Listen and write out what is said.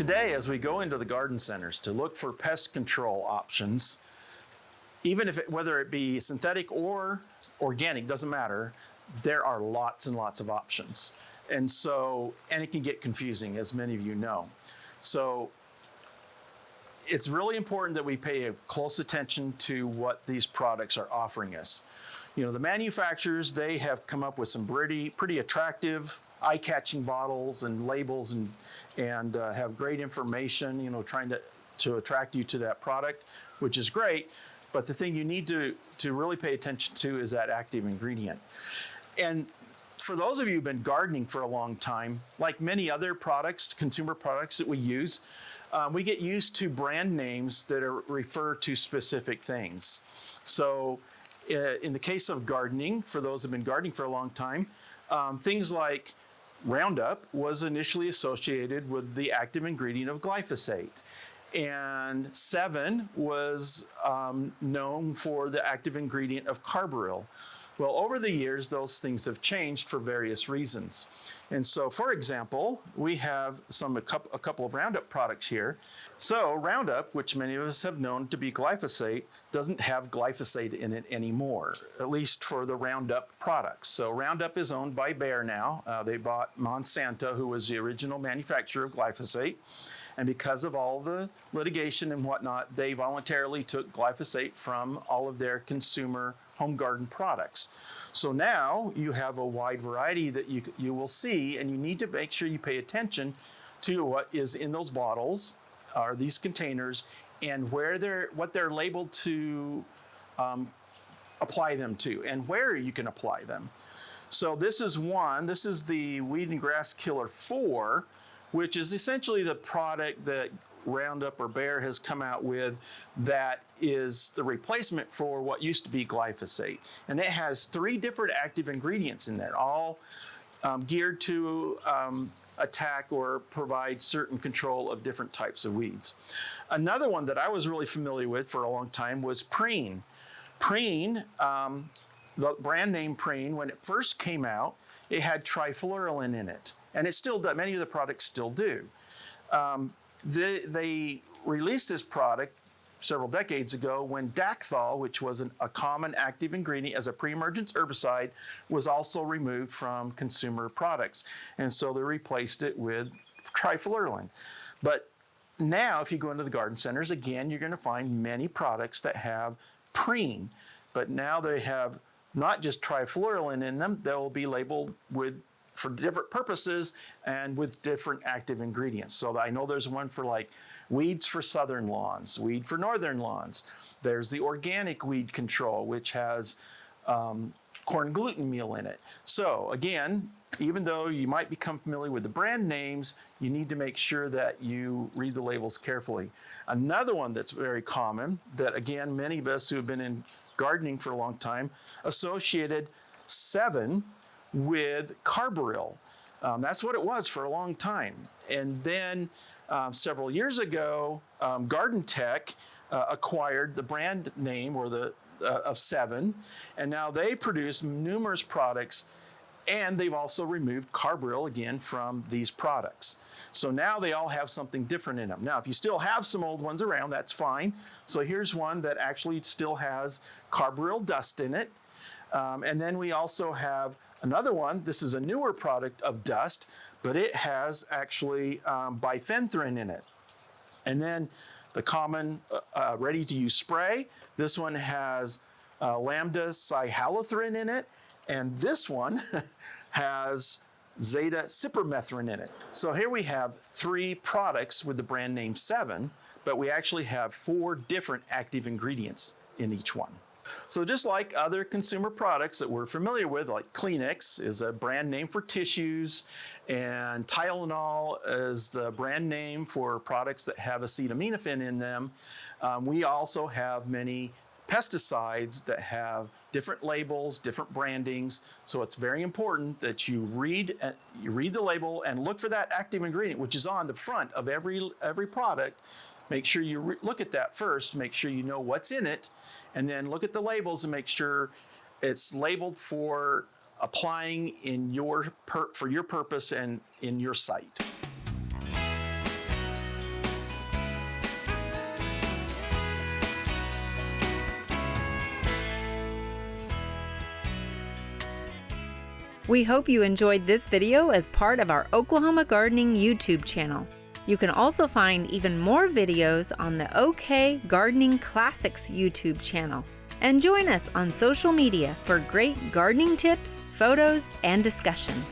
Today, as we go into the garden centers to look for pest control options, even if whether it be synthetic or organic, doesn't matter, there are lots and lots of options. And it can get confusing, as many of you know. So it's really important that we pay a close attention to what these products are offering us. You know, the manufacturers, they have come up with some pretty attractive, eye-catching bottles and labels and have great information, you know, trying to attract you to that product, which is great. But the thing you need to really pay attention to is that active ingredient. And for those of you who've been gardening for a long time, like many other products, consumer products that we use, we get used to brand names that refer to specific things. So in the case of gardening, for those who've been gardening for a long time, things like Roundup was initially associated with the active ingredient of glyphosate. And 7 was known for the active ingredient of carbaryl. Well, over the years, those things have changed for various reasons. And so, for example, we have a couple of Roundup products here. So Roundup, which many of us have known to be glyphosate, doesn't have glyphosate in it anymore, at least for the Roundup products. So Roundup is owned by Bayer now. They bought Monsanto, who was the original manufacturer of glyphosate. And because of all the litigation and whatnot, they voluntarily took glyphosate from all of their consumer home garden products. So now you have a wide variety that you will see, and you need to make sure you pay attention to what is in those bottles or these containers and what they're labeled to apply them to and where you can apply them. So this is the Weed and Grass Killer 4, which is essentially the product that Roundup or Bayer has come out with that is the replacement for what used to be glyphosate. And it has 3 different active ingredients in there, all geared to attack or provide certain control of different types of weeds. Another one that I was really familiar with for a long time was Preen. Preen, the brand name Preen, when it first came out, it had trifluralin in it. And it still does. Many of the products still do. They released this product several decades ago when Dacthal, which was a common active ingredient as a pre-emergence herbicide, was also removed from consumer products. And so they replaced it with trifluralin. But now, if you go into the garden centers, again, you're going to find many products that have Preen. But now they have not just trifluralin in them, they'll be labeled for different purposes and with different active ingredients. So I know there's one for like weeds for southern lawns, weed for northern lawns. There's the organic weed control, which has corn gluten meal in it. So again, even though you might become familiar with the brand names, you need to make sure that you read the labels carefully. Another one that's very common that, again, many of us who have been in gardening for a long time associated 7 with carbaryl. That's what it was for a long time. And then several years ago, Garden Tech acquired the brand name of 7, and now they produce numerous products, and they've also removed carbaryl again from these products. So now they all have something different in them. Now, if you still have some old ones around, that's fine. So here's one that actually still has carbaryl dust in it. And then we also have another one. This is a newer product of dust, but it has actually bifenthrin in it. And then the common ready-to-use spray. This one has lambda cyhalothrin in it, and this one has zeta cypermethrin in it. So here we have 3 products with the brand name 7, but we actually have 4 different active ingredients in each one. So just like other consumer products that we're familiar with, like Kleenex is a brand name for tissues, and Tylenol is the brand name for products that have acetaminophen in them, we also have many pesticides that have different labels, different brandings. So it's very important that you read the label and look for that active ingredient, which is on the front of every product. Make sure you look at that first, make sure you know what's in it, and then look at the labels and make sure it's labeled for applying for your purpose and in your site. We hope you enjoyed this video as part of our Oklahoma Gardening YouTube channel. You can also find even more videos on the OK Gardening Classics YouTube channel. And join us on social media for great gardening tips, photos, and discussion.